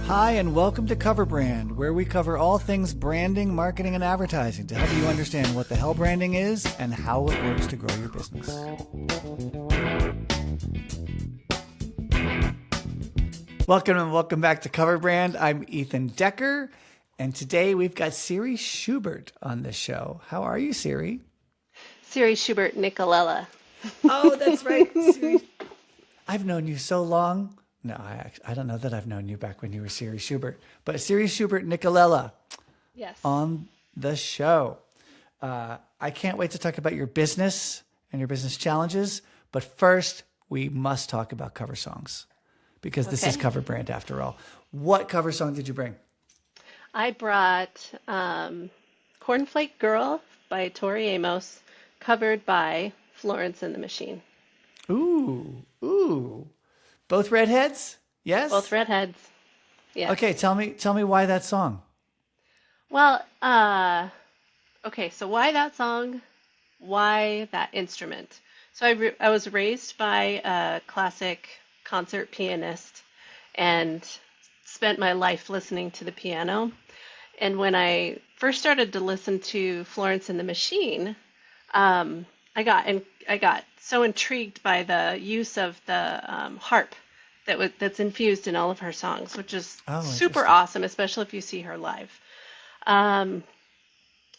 Hi, and welcome to Cover Brand, where we cover all things branding, marketing, and advertising to help you understand what the hell branding is and how it works to grow your business. Welcome back to Cover Brand. I'm Ethan Decker, and today we've got Siri Schubert on the show. How are you, Siri? Siri Schubert-Nicolella. Oh, that's right. Siri. I've known you so long. No, I don't know that I've known you back when you were Siri Schubert, but Siri Schubert-Nicolella Yes. on the show. I can't wait to talk about your business and your business challenges, but first we must talk about cover songs because this is Cover Brand after all. What cover song did you bring? I brought Cornflake Girl by Tori Amos, covered by Florence and the Machine. Ooh. Both redheads? Yes? Both redheads. Yeah. Okay, tell me why that song. Well, okay, so why that song? Why that instrument? So I was raised by a classic concert pianist and spent my life listening to the piano. And when I first started to listen to Florence and the Machine, I got so intrigued by the use of the harp that's infused in all of her songs, which is super awesome, especially if you see her live.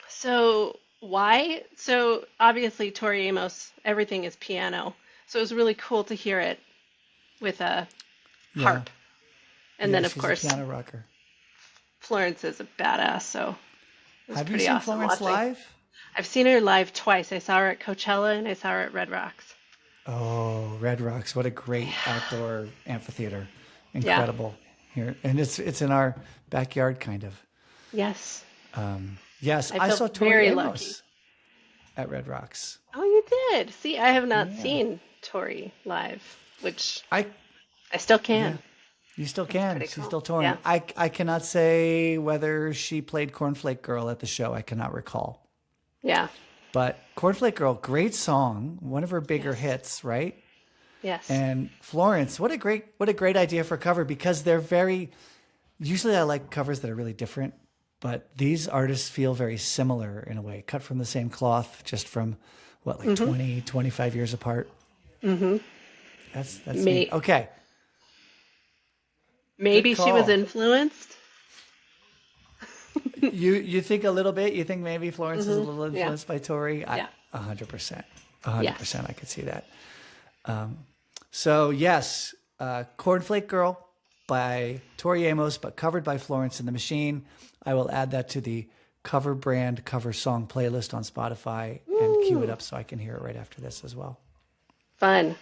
So why? So obviously Tori Amos, everything is piano. So it was really cool to hear it with a harp. And then of course, she's a piano rocker. Florence is a badass, so it was Have pretty you seen awesome Florence watching. live? I've seen her live twice. I saw her at Coachella and I saw her at Red Rocks. Oh, Red Rocks! What a great outdoor amphitheater! Incredible here, and it's in our backyard, kind of. Yes. Yes, I felt saw Tori very Amos lucky. at Red Rocks. Oh, you did? See, I have not seen Tori live, which I still can. You still can. pretty She's cool. still touring. Yeah. I cannot say whether she played Cornflake Girl at the show. I cannot recall. Yeah. But Cornflake Girl, great song, one of her bigger hits, right? Yes. And Florence, what a great idea for a cover because they're very. Usually, I like covers that are really different, but these artists feel very similar in a way, cut from the same cloth, just from what, like 20, 25 years apart. Mm-hmm. That's neat. Okay. Maybe Good she was call. influenced. You think a little bit? You think maybe Florence is a little influenced by Tori? Yeah. 100%. Yes. I could see that. So yes, Cornflake Girl by Tori Amos, but covered by Florence and the Machine. I will add that to the Cover Brand cover song playlist on Spotify and cue it up so I can hear it right after this as well. Fun.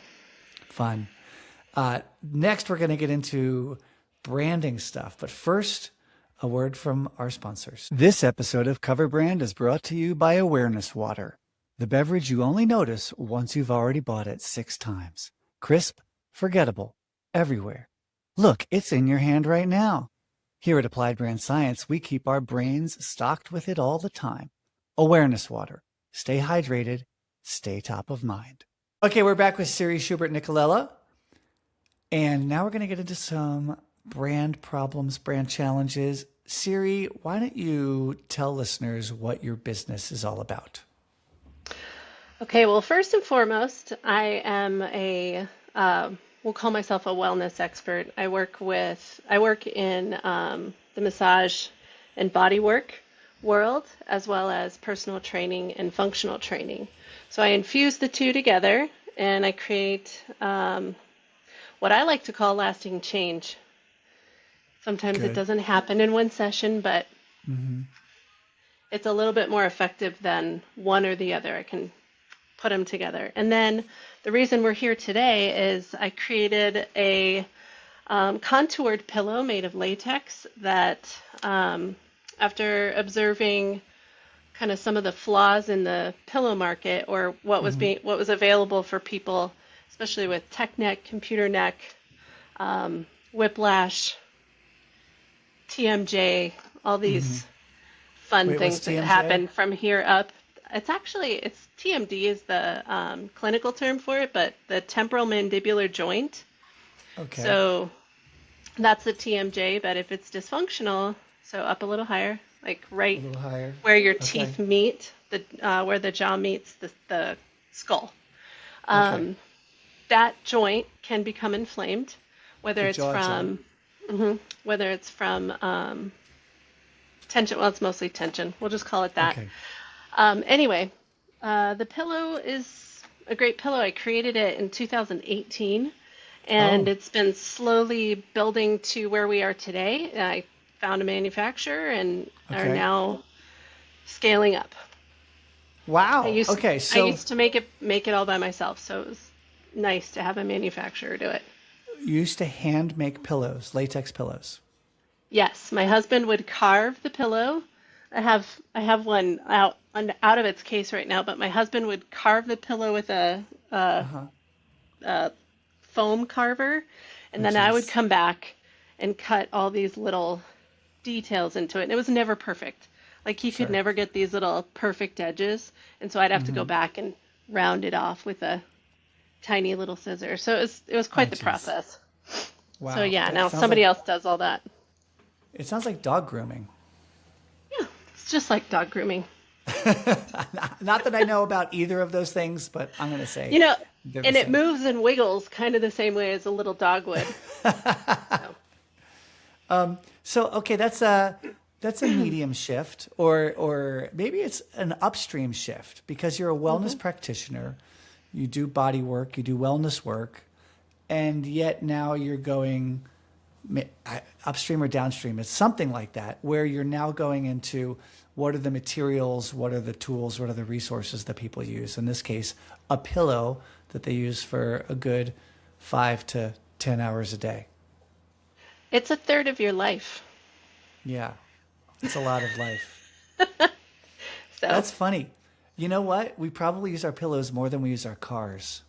Next, we're going to get into branding stuff, but first, a word from our sponsors. This episode of Cover Brand is brought to you by Awareness Water, the beverage you only notice once you've already bought it 6 times. Crisp, forgettable, everywhere. Look, it's in your hand right now. Here at Applied Brand Science, we keep our brains stocked with it all the time. Awareness Water. Stay hydrated, stay top of mind. Okay, we're back with Siri Schubert-Nicolella. And now we're going to get into some brand problems, brand challenges. Siri, why don't you tell listeners what your business is all about? Okay, well, first and foremost, I am we'll call myself a wellness expert. I work in the massage and bodywork world, as well as personal training and functional training. So I infuse the two together and I create what I like to call lasting change. Sometimes it doesn't happen in one session, but it's a little bit more effective than one or the other. I can put them together. And then the reason we're here today is I created a contoured pillow made of latex that after observing kind of some of the flaws in the pillow market or what was available for people, especially with tech neck, computer neck, whiplash, TMJ, all these fun things that happen from here up. It's TMD is the clinical term for it, but the temporal mandibular joint. Okay. So That's the TMJ, but if it's dysfunctional, so up a little higher, like A right little higher. where your Okay. teeth meet, where the jaw meets the skull. Okay. Um, that joint can become inflamed, whether The it's jaw joint. from whether it's from tension. Well, it's mostly tension. We'll just call it that. Okay. Anyway, the pillow is a great pillow. I created it in 2018, and Oh, it's been slowly building to where we are today. I found a manufacturer and are okay. now scaling up. I Wow. used Okay. I So used to make it all by myself, so it was nice to have a manufacturer do it. you used to hand make pillows, latex pillows. Yes, my husband would carve the pillow. I have one out of its case right now, but my husband would carve the pillow with Uh-huh. a foam carver, and Oh, then I would geez. come back and cut all these little details into it. And it was never perfect. Like he could Sure. never get these little perfect edges, and so I'd have to go Mm-hmm. back and round it off with a tiny little scissor. So it was Oh, quite the geez. process. So Wow. yeah, That now sounds somebody like else does all that. it sounds like dog grooming. Yeah, it's just like dog grooming. Not that I know about either of those things, but I'm going to say You know, they're the and it same. moves and wiggles kind of the same way as a little dog would. So, So okay, that's a medium shift, or maybe it's an upstream shift because you're a wellness practitioner. You do body work, you do wellness work, and yet now you're going upstream or downstream. It's something like that where you're now going into what are the materials, what are the tools, what are the resources that people use. In this case, a pillow that they use for a good 5 to 10 hours a day. it's a third of your life. Yeah, it's a lot of life. So, That's funny. You know what? We probably use our pillows more than we use our cars.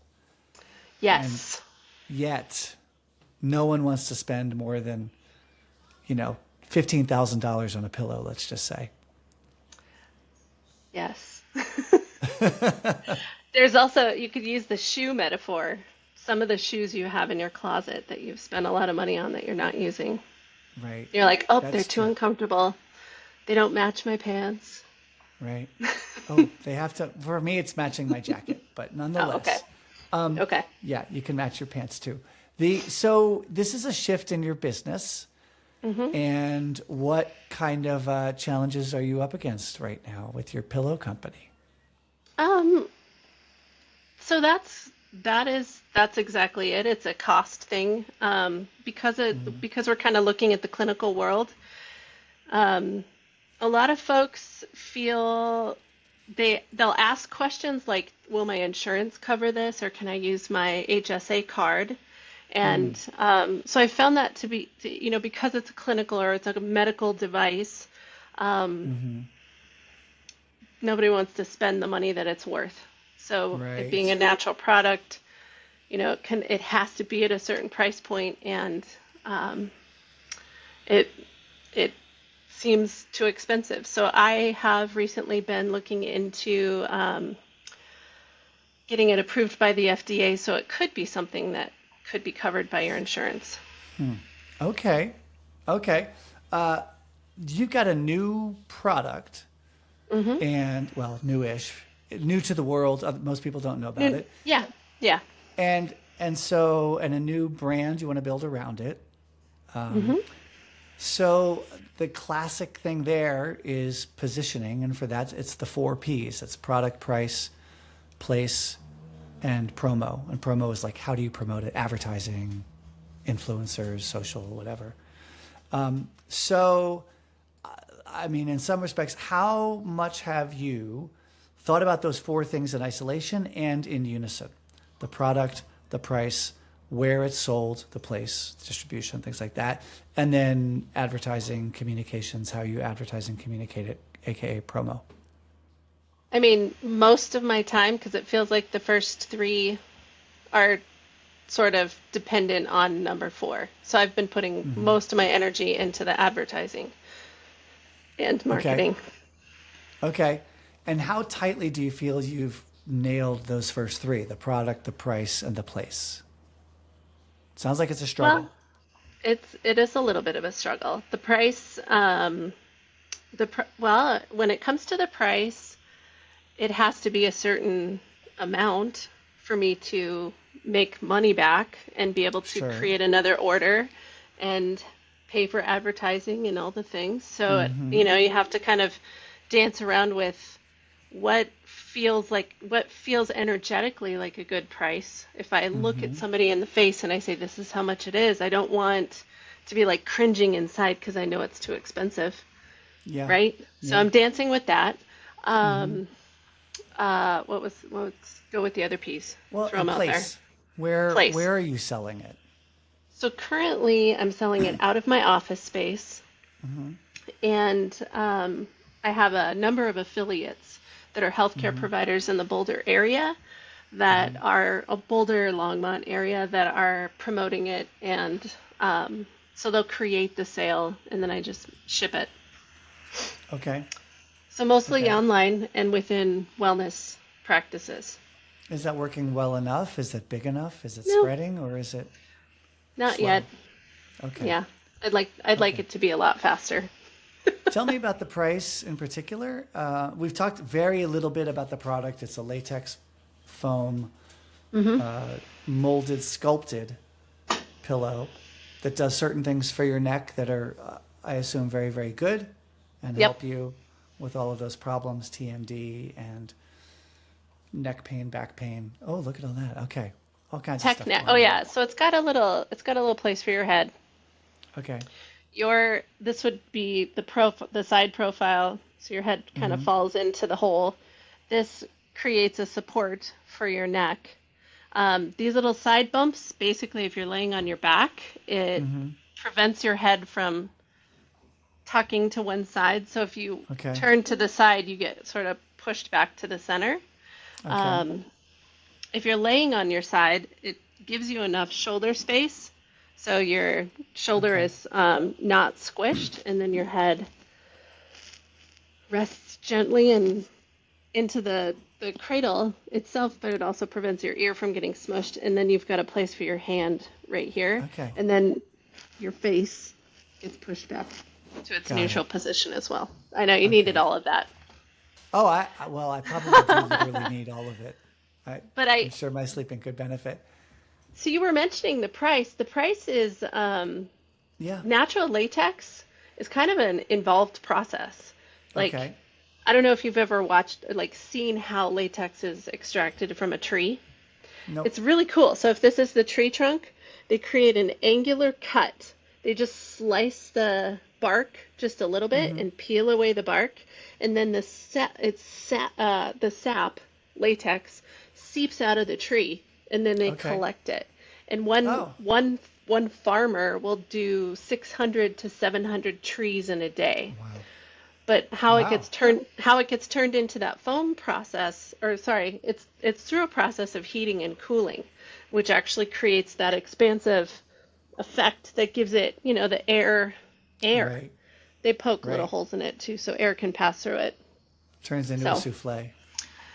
And yes, yet, no one wants to spend more than, $15,000 on a pillow, let's just say. yes. There's also, you could use the shoe metaphor. Some of the shoes you have in your closet that you've spent a lot of money on that you're not using. Right. You're like, oh, they're That's too true. uncomfortable. They don't match my pants. Right. Oh, they have to, for me, it's matching my jacket, but Oh, okay. nonetheless, Okay. yeah, you can match your pants too. So this is a shift in your business. And what kind of challenges are you up against right now with your pillow company? Um, so that's exactly it. It's a cost thing. Because we're kind of looking at the clinical world. Um, a lot of folks feel they'll ask questions like, "Will my insurance cover this, or can I use my HSA card?" And so I found that because it's a clinical or it's like a medical device, um, Hmm. nobody wants to spend the money that it's worth. So it being a Right. natural product, it has to be at a certain price point, and um, it it seems too expensive. So I have recently been looking into getting it approved by the FDA, so it could be something that could be covered by your insurance. Okay. Okay. Uh, you've got a new product and, well, newish, new to the world. Most people don't know about it. Yeah, yeah. And a new brand you want to build around it. So the classic thing there is positioning, and for that, it's the 4 Ps. It's product, price, place, and promo. And promo is like, how do you promote it? Advertising, influencers, social, whatever. So, I mean, in some respects, how much have you thought about those 4 things in isolation and in unison? The product, the price, where it's sold, the place, distribution, things like that. And then advertising, communications, how you advertise and communicate it, aka promo. I mean, most of my time, because it feels like the first three are sort of dependent on number four. So I've been putting most of my energy into the advertising and Okay. marketing. Okay. And how tightly do you feel you've nailed those first three, the product, the price, and the place? Sounds like it's a Well, struggle. it is a little bit of a struggle. The price, well, when it comes to the price, it has to be a certain amount for me to make money back and be able to Sure. create another order and pay for advertising and all the things. So, Mm-hmm. you have to kind of dance around with what feels energetically like a good price. If I look at Mm-hmm. somebody in the face and I say, this is how much it is, I don't want to be like cringing inside because I know it's too expensive, Yeah. right? So Yeah. I'm dancing with that. Mm-hmm. Um, let's go with the other piece. Well, Throw and them out there. place. Where Place. are you selling it? So currently I'm selling it out of my office space, Mm-hmm. and I have a number of affiliates that are healthcare Mm-hmm. providers in the Boulder area that Mm-hmm. are a Boulder Longmont area that are promoting it, and so they'll create the sale and then I just ship it. Okay. So mostly Okay. online and within wellness practices. Is that working well enough? Is it big enough? Is it No, spreading or is it not yet. slow? Okay. Yeah, I'd like Okay. it to be a lot faster. Tell me about the price in particular. We've talked very little bit about the product. It's a latex foam Hmm. molded, sculpted pillow that does certain things for your neck that are, I assume, very, very good and Yep. help you with all of those problems, TMD and neck pain, back pain. Oh, look at all that. Okay. All kinds of Tech stuff net. Oh going on. yeah, so it's got a little place for your head. Okay. This would be the side profile, so your head kind of Mm-hmm. falls into the hole. This creates a support for your neck. These little side bumps, basically, if you're laying on your back, it Mm-hmm. prevents your head from tucking to one side. So if you Okay. turn to the side, you get sort of pushed back to the center. Okay. Um, if you're laying on your side, it gives you enough shoulder space, so your shoulder Okay. is not squished, and then your head rests gently and into the cradle itself, but it also prevents your ear from getting smushed. And then you've got a place for your hand right here, Okay. and then your face gets pushed back to its Got neutral it. position as well. I know you needed Okay. all of that. Oh, well, I probably do literally need all of it. But I'm sure my sleeping could benefit. so you were mentioning the price. The price is Yeah. natural latex is kind of an involved process. Like, Okay. I don't know if you've ever watched, like, seen how latex is extracted from a tree. Nope. It's really cool. So if this is the tree trunk, they create an angular cut. They just slice the bark just a little bit Mm-hmm. and peel away the bark, and then the sap latex seeps out of the tree, and then they Okay. collect it. And one Oh, one one farmer will do 600 to 700 trees in a day. wow. But Wow. how it gets turned into that foam process, or sorry, it's through a process of heating and cooling, which actually creates that expansive effect that gives it, the air. Right. They poke little Right. holes in it too, so air can pass through it. Turns into a So souffle.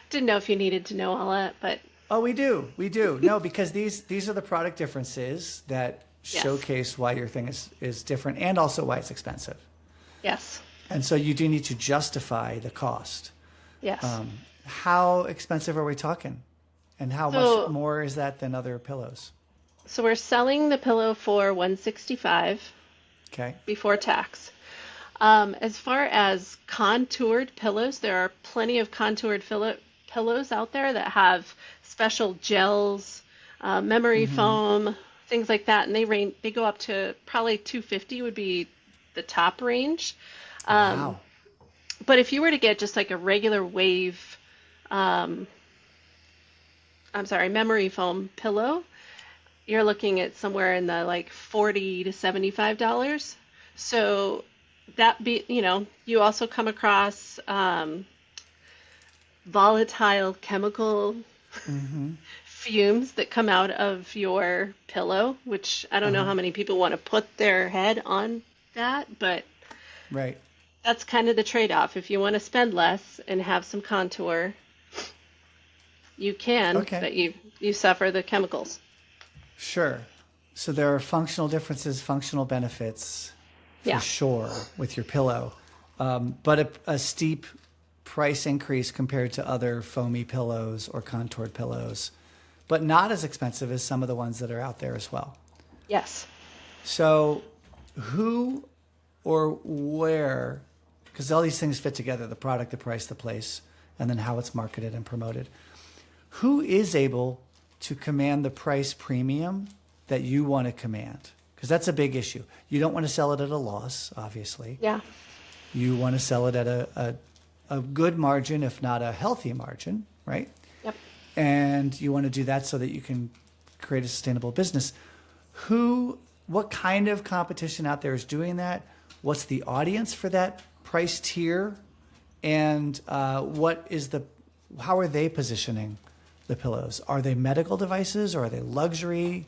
didn't know if you needed to know all that, but Oh, we do. We do. No, because these are the product differences that yes, showcase why your thing is different and also why it's expensive. yes, And so you do need to justify the cost. yes. How expensive are we talking? And how much So more is that than other pillows? so we're selling the pillow for 165 Okay. before tax. As far as contoured pillows, there are plenty of contoured pillows out there that have special gels, memory Mm-hmm. foam, things like that, and they go up to probably 250 would be the top range. Um, Wow. but if you were to get just like a regular wave, um, I'm sorry, memory foam pillow, you're looking at somewhere in the like 40 to $75. So you also come across volatile chemical Mm-hmm. fumes that come out of your pillow, which I don't know Uh-huh. how many people want to put their head on that, but Right. that's kind of the trade-off. If you want to spend less and have some contour, you can, Okay. but you suffer the chemicals. Sure. So there are functional differences, functional benefits for Yeah. sure with your pillow, but a steep price increase compared to other foamy pillows or contoured pillows, but not as expensive as some of the ones that are out there as well. Yes. So who or where, because all these things fit together, the product, the price, the place, and then how it's marketed and promoted. Who is able to command the price premium that you want to command? Because that's a big issue. You don't want to sell it at a loss, obviously. Yeah. You want to sell it at a good margin, if not a healthy margin, right? Yep. And you want to do that so that you can create a sustainable business. What kind of competition out there is doing that? What's the audience for that price tier? And how are they positioning the pillows? Are they medical devices, or are they luxury?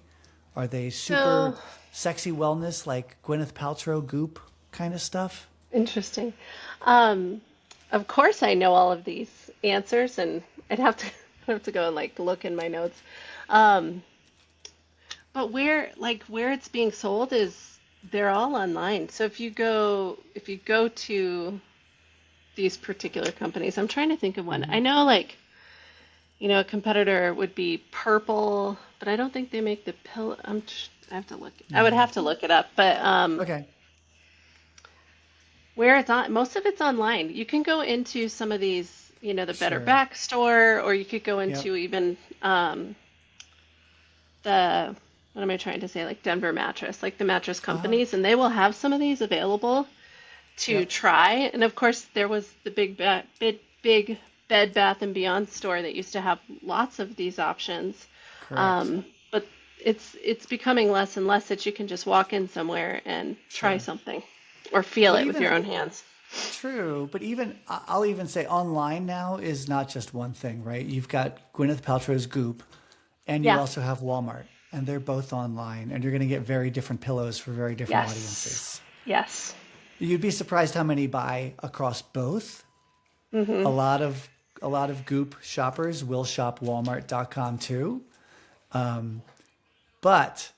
Are they super So sexy wellness, like Gwyneth Paltrow Goop kind of stuff? interesting. Of course, I know all of these answers, and I'd have to I'd have to go and like look in my notes. Um, but where it's being sold is they're all online. So if you go to these particular companies, I'm trying to think of one. Hmm. I know a competitor would be Purple, but I don't think they make the pill. I have to look. I would No. have to look it up. But Okay. where it's on, most of it's online. You can go into some of these, the Better Sure. Back store, or you could go Yep. into even the, what am I trying to say? Like Denver Mattress, like the mattress Uh-huh. companies, and they will have some of these available to Yep. try. And of course, there was the big Bed Bath and Beyond store that used to have lots of these options. Correct. But it's becoming less and less that you can just walk in somewhere and try Sure. something or feel But it with even your own hands. true, but even I'll even say online now is not just one thing, right? You've got Gwyneth Paltrow's Goop, and you Yeah. also have Walmart, and they're both online, and you're going to get very different pillows for very different Yes. audiences. Yes. You'd be surprised how many buy across both. A lot of Goop shoppers will shop Walmart.com too, but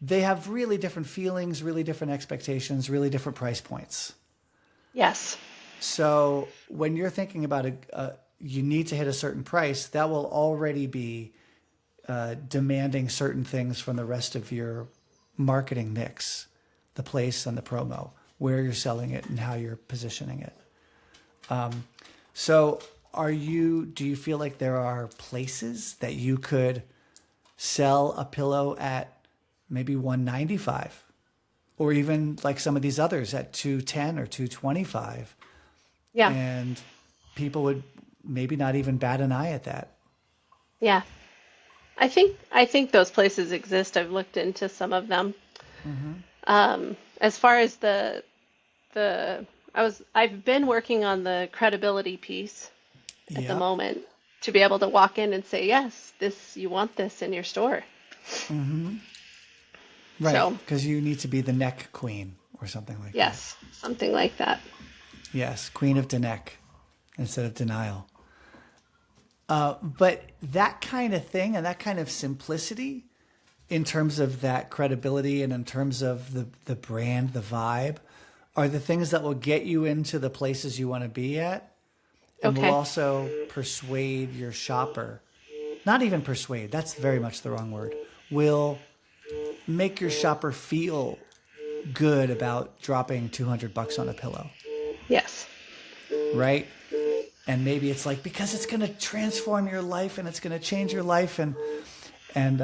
they have really different feelings, really different expectations, really different price points. Yes. So when you're thinking about you need to hit a certain price, that will already be demanding certain things from the rest of your marketing mix, the place and the promo, where you're selling it and how you're positioning it. So do you feel like there are places that you could sell a pillow at maybe 195, or even like some of these others at 210 or 225, Yeah. and people would maybe not even bat an eye at that? Yeah. I think those places exist. I've looked into some of them. Hmm. As far as the I've been working on the credibility piece at the Yep. moment to be able to walk in and say, yes, you want this in your store. Hmm. Right, So, because you need to be the neck queen or something like that. yes, something like that. Yes, queen of the neck instead of denial. But that kind of thing and that kind of simplicity in terms of that credibility and in terms of the brand, the vibe, are the things that will get you into the places you want to be at, and will Okay. also persuade your shopper. Not even persuade, that's very much the wrong word. Will make your shopper feel good about dropping $200 on a pillow, Yes. right? And maybe it's like, because it's going to transform your life and it's going to change your life, and and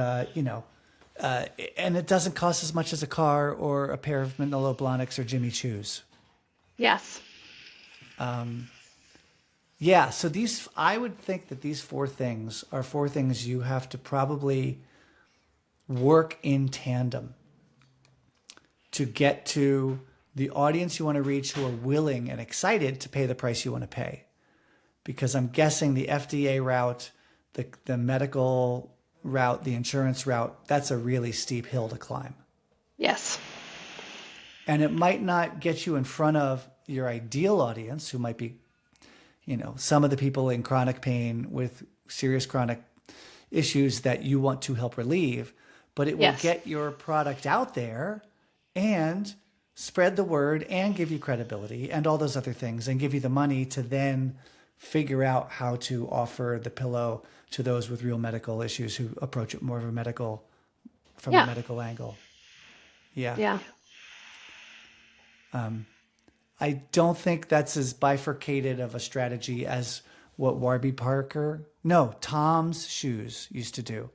it doesn't cost as much as a car or a pair of Manolo Blahniks or Jimmy Choos. Yes. Yeah, so I would think that these four things are four things you have to probably work in tandem to get to the audience you want to reach, who are willing and excited to pay the price you want to pay. Because I'm guessing the FDA route, the medical route, the insurance route, that's a really steep hill to climb. Yes. And it might not get you in front of your ideal audience, who might be, some of the people in chronic pain with serious chronic issues that you want to help relieve, but it will Yes. get your product out there and spread the word and give you credibility and all those other things and give you the money to then figure out how to offer the pillow to those with real medical issues who approach it more of a from a Yeah. medical angle. Yeah. Yeah. I don't think that's as bifurcated of a strategy as what Tom's Shoes used to do.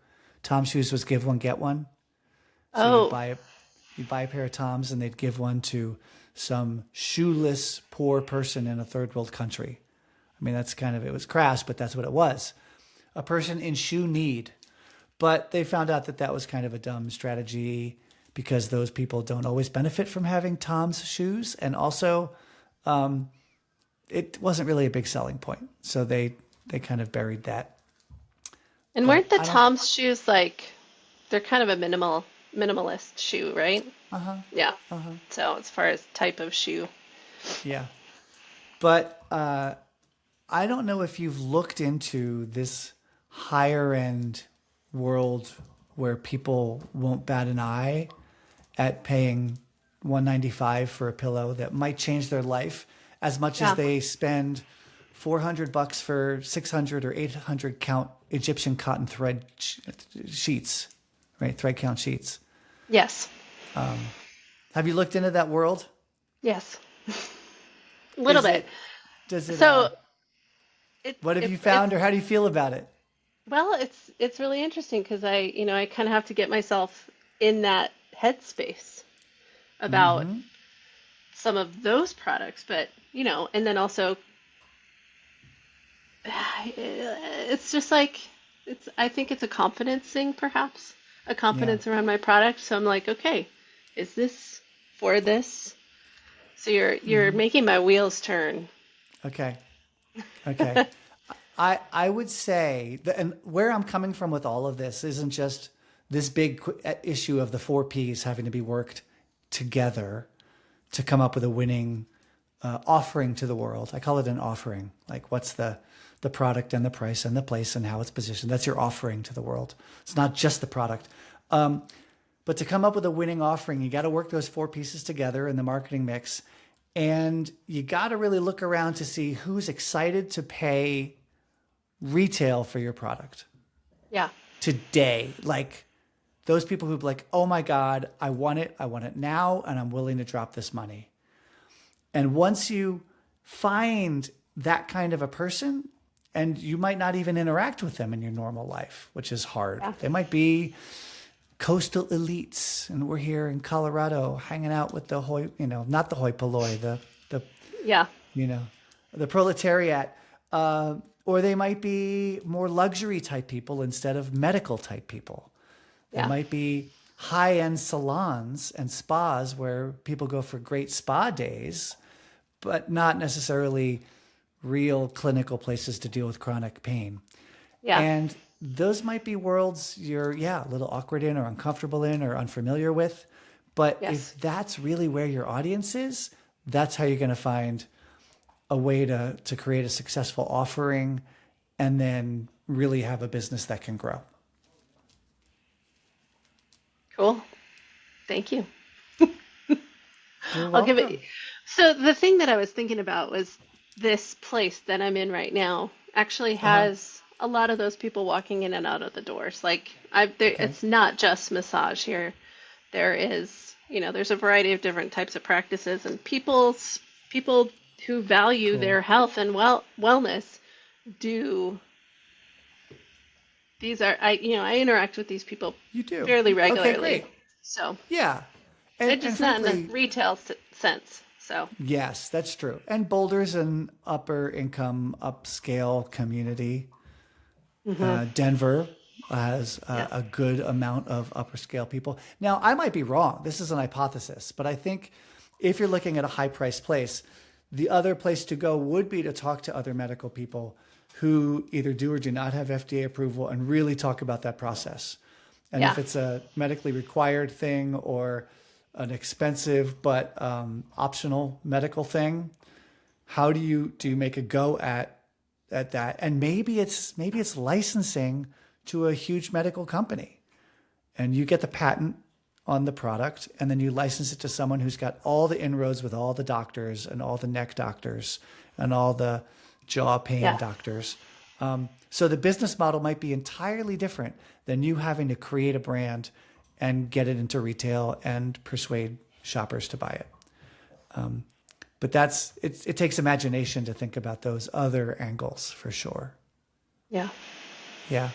Tom's Shoes was give one, get one. So Oh, you'd buy a pair of Toms and they'd give one to some shoeless poor person in a third world country. I mean, it was crass, but that's what it was. A person in shoe need. But they found out that that was kind of a dumb strategy because those people don't always benefit from having Tom's shoes. And also, it wasn't really a big selling point. So they kind of buried that. and But weren't the I don't, Tom's shoes like they're kind of a minimalist shoe, right? Yeah. So as far as type of shoe. yeah. But I don't know if you've looked into this higher end world where people won't bat an eye at paying 195 for a pillow that might change their life as much as Yeah. they spend $400 for 600 or 800 count Egyptian cotton thread sheets, right? Thread count sheets. Yes. Have you looked into that world? Yes. A little Is bit. it, does it, So it what have it you it's found or how do you feel about it? well, it's really interesting because I kind of have to get myself in that headspace about some of those products, but and then also it's just like I think it's a confidence thing, perhaps a Yeah. confidence around my product. So I'm like, okay, is this for this? So you're making my wheels turn. Okay. Okay. I would say that, and where I'm coming from with all of this isn't just this big issue of the four P's having to be worked together to come up with a winning offering to the world. I call it an offering. Like what's the product and the price and the place and how it's positioned. That's your offering to the world. It's not just the product. But to come up with a winning offering, you got to work those four pieces together in the marketing mix. And you got to really look around to see who's excited to pay retail for your product Yeah. today. Like those people who've like, oh my God, I want it now, and I'm willing to drop this money. And once you find that kind of a person, and you might not even interact with them in your normal life, which is hard. Yeah. They might be coastal elites, and we're here in Colorado hanging out with the not the hoi polloi, the Yeah. you know, the proletariat, or they might be more luxury type people instead of medical type people. They Yeah. might be high end salons and spas where people go for great spa days, but not necessarily real clinical places to deal with chronic pain. Yeah. And those might be worlds you're, a little awkward in or uncomfortable in or unfamiliar with. But Yes. if that's really where your audience is, that's how you're going to find a way to create a successful offering and then really have a business that can grow. Cool. Thank you. You're I'll give it. welcome. So the thing that I was thinking about was this place that I'm in right now actually Uh-huh. has a lot of those people walking in and out of the doors. Like Okay. it's not just massage here. There is, there's a variety of different types of practices and people who value Cool. their health and wellness do these are I interact with these people You do. fairly Okay, regularly. great. So Yeah. it's And just not in a frankly, retail sense. So yes, that's true. And Boulder's an upper income, upscale community. Denver has yeah. a good amount of upper scale people. Now, I might be wrong. This is an hypothesis, but I think if you're looking at a high priced place, the other place to go would be to talk to other medical people who either do or do not have FDA approval and really talk about that process. And Yeah. if it's a medically required thing or an expensive but optional medical thing, how do you make a go at that? And maybe it's licensing to a huge medical company, and you get the patent on the product, and then you license it to someone who's got all the inroads with all the doctors and all the neck doctors and all the jaw pain doctors. So the business model might be entirely different than you having to create a brand and get it into retail and persuade shoppers to buy it. But it takes imagination to think about those other angles for sure. Yeah. Yeah.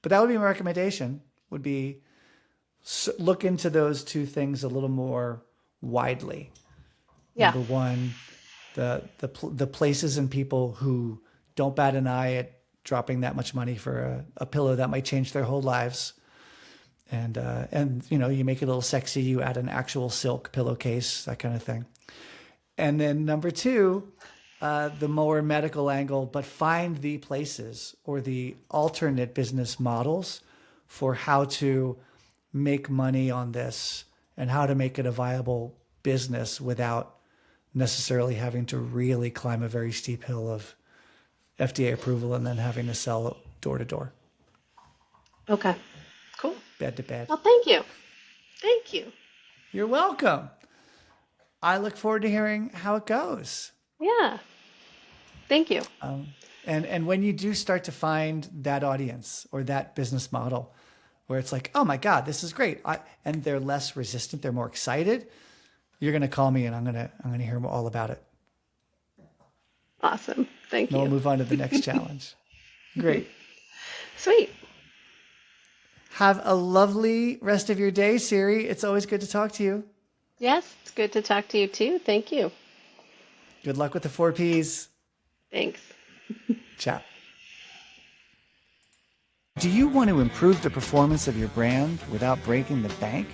But that would be my recommendation, would be look into those two things a little more widely. Yeah. Number one, the places and people who don't bat an eye at dropping that much money for a pillow that might change their whole lives. And you know, you make it a little sexy, you add an actual silk pillowcase, that kind of thing. And then number two, the more medical angle, but find the places or the alternate business models for how to make money on this and how to make it a viable business without necessarily having to really climb a very steep hill of FDA approval and then having to sell door to door. Okay. Cool. Bed to bed. Well, thank you. Thank you. You're welcome. I look forward to hearing how it goes. Yeah. Thank you. And when you do start to find that audience or that business model where it's like, oh my God, this is great. And they're less resistant, they're more excited, you're going to call me and I'm going to hear all about it. Awesome. Thank you. We'll move on to the next challenge. Great. Sweet. Have a lovely rest of your day, Siri. It's always good to talk to you. Yes, it's good to talk to you too. Thank you. Good luck with the 4 Ps. Thanks. Ciao. Do you want to improve the performance of your brand without breaking the bank?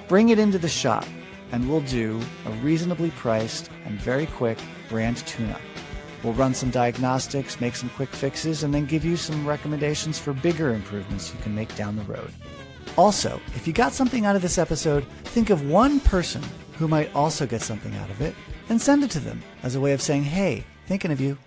Bring it into the shop and we'll do a reasonably priced and very quick brand tune-up. We'll run some diagnostics, make some quick fixes, and then give you some recommendations for bigger improvements you can make down the road. Also, if you got something out of this episode, think of one person who might also get something out of it and send it to them as a way of saying, hey, thinking of you.